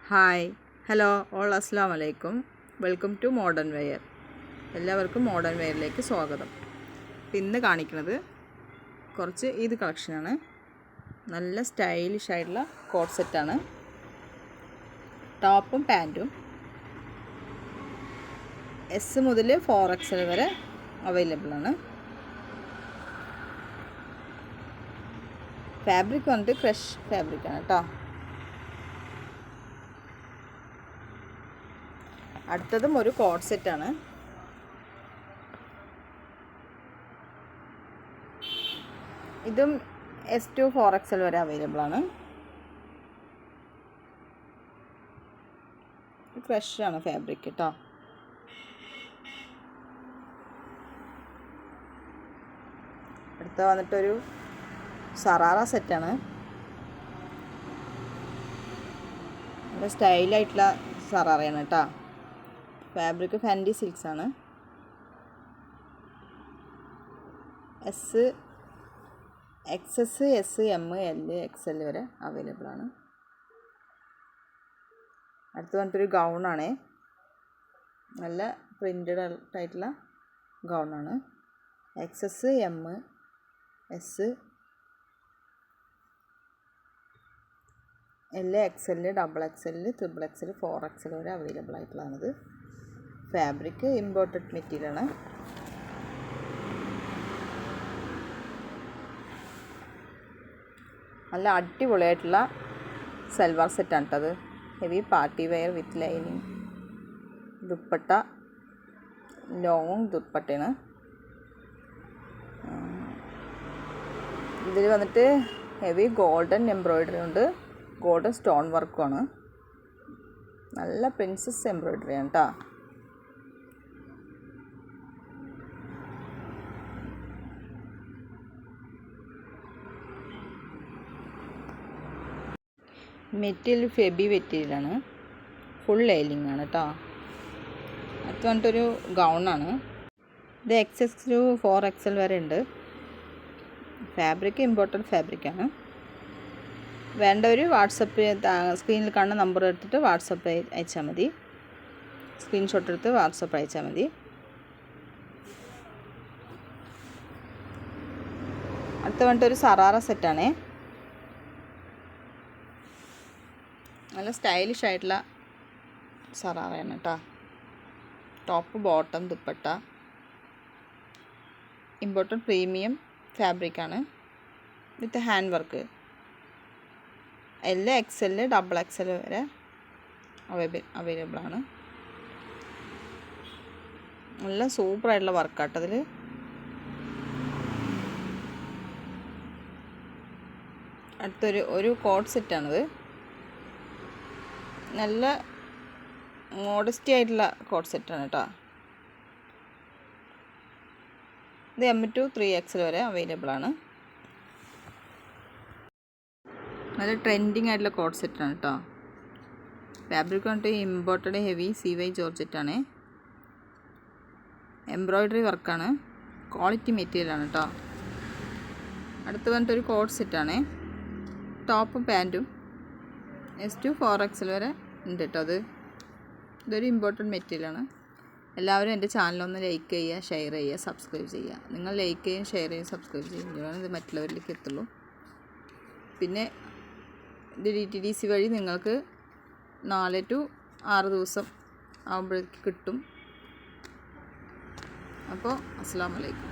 Hi hello all അസ്സലാമു അലൈക്കും. Welcome to modern wear. എല്ലാവർക്കും മോഡേൺ വെയറിലേക്ക് സ്വാഗതം. ഇന്ന് കാണിക്കുന്നത് കുറച്ച് ഈദ് കളക്ഷനാണ്. നല്ല സ്റ്റൈലിഷ് ആയിട്ടുള്ള കോട്ട് സെറ്റാണ്. ടോപ്പും പാൻറ്റും എസ് മുതൽ 4XL വരെ അവൈലബിൾ ആണ്. ഫാബ്രിക് വന്നിട്ട് ക്രഷ് ഫാബ്രിക്കാണ് കേട്ടോ. അടുത്തതും ഒരു കോട്ട് സെറ്റാണ്. ഇതും S to 4XL വരെ അവൈലബിൾ ആണ്. ക്രഷാണ് ഫാബ്രിക് കേട്ടോ. അടുത്ത വന്നിട്ടൊരു സറാറ സെറ്റാണ്. നല്ല സ്റ്റൈലായിട്ടുള്ള സറാറയാണ് കേട്ടോ. ഫാബ്രിക് ഫാൻഡി സിൽക്സ് ആണ്. XS, S, M, L, XL വരെ അവൈലബിൾ ആണ്. അടുത്ത് വന്നിട്ടൊരു ഗൗണാണ്. നല്ല പ്രിൻ്റഡ് ആയിട്ടുള്ള ഗൗണാണ്. XS, M, S, L, XL, XXL, XXL, 4XL വരെ അവൈലബിൾ ആയിട്ടുള്ളതാണിത്. ഫാബ്രിക് ഇമ്പോർട്ടഡ് മെറ്റീരിയലാണ്. നല്ല അടിപൊളിയായിട്ടുള്ള സൽവാർ സെറ്റാണ് കേട്ടത്. Heavy party wear with lining dupatta, long ദുപ്പട്ടയാണ്. ഇതിൽ വന്നിട്ട് ഹെവി ഗോൾഡൻ എംബ്രോയ്ഡറി ഉണ്ട്. ഗോൾഡൻ സ്റ്റോൺ വർക്കുമാണ്. നല്ല പ്രിൻസസ് എംബ്രോയ്ഡറിയാണ് കേട്ടോ. മെറ്റീരിയൽ ഫെബി മെറ്റീരിയലാണ്. ഫുൾ ലൈനിങ് ആണ് കേട്ടോ. അത് പറഞ്ഞിട്ടൊരു ഗൗണാണ്. ഇത് XS to 4XL വരെ ഉണ്ട്. ഫാബ്രിക് ഇമ്പോർട്ടൻറ്റ് ഫാബ്രിക്കാണ്. വേണ്ടവർ വാട്സപ്പ് സ്ക്രീനിൽ കാണുന്ന നമ്പർ എടുത്തിട്ട് വാട്സപ്പ് അയച്ചാൽ മതി. സ്ക്രീൻഷോട്ട് എടുത്ത് വാട്സപ്പ് അയച്ചാൽ മതി. അടുത്ത പറഞ്ഞിട്ടൊരു സറാറ സെറ്റാണേ. നല്ല സ്റ്റൈലിഷ് ആയിട്ടുള്ള സറാറയാണ് കേട്ടോ. Top bottom dupatta important premium ഫാബ്രിക്കാണ് with hand work. L, XL, XXL വരെ അവൈലബിൾ ആണ്. നല്ല സൂപ്പറായിട്ടുള്ള വർക്കാട്ടോ അതിൽ. അടുത്തൊരു കോട്ട് സെറ്റാണിത്. നല്ല മോഡസ്റ്റി ആയിട്ടുള്ള കോട്ട് സെറ്റാണ് കേട്ടോ. ഇത് M to 3XL വരെ അവൈലബിൾ ആണ്. നല്ല ട്രെൻഡിങ് ആയിട്ടുള്ള കോട്ട് സെറ്റാണ് കേട്ടോ. ഫാബ്രിക് വന്നിട്ട് ഇമ്പോർട്ടഡ് ഹെവി CY ജോർജറ്റാണ്. എംബ്രോയ്ഡറി വർക്കാണ്. ക്വാളിറ്റി മെറ്റീരിയലാണ് കേട്ടോ. അടുത്ത് വന്നിട്ടൊരു കോട്ട് സെറ്റാണ്. ടോപ്പും പാൻറ്റും S to 4XL വരെ ഉണ്ട് കേട്ടോ. ഇതൊരു ഇമ്പോർട്ടൻറ്റ് മെറ്റീരിയലാണ്. എല്ലാവരും എൻ്റെ ചാനലൊന്ന് ലൈക്ക് ചെയ്യുക, ഷെയർ ചെയ്യുക, സബ്സ്ക്രൈബ് ചെയ്യുക. നിങ്ങൾ ലൈക്ക് ചെയ്യുകയും ഷെയർ ചെയ്യുകയും സബ്സ്ക്രൈബ് ചെയ്യുമ്പോഴാണ് ഇത് മറ്റുള്ളവരിലേക്ക് എത്തുള്ളൂ. പിന്നെ ഇത് DTDC വഴി നിങ്ങൾക്ക് 4 to 6 ദിവസം ആകുമ്പോഴേക്ക് കിട്ടും. അപ്പോൾ അസ്സലാമു അലൈക്കും.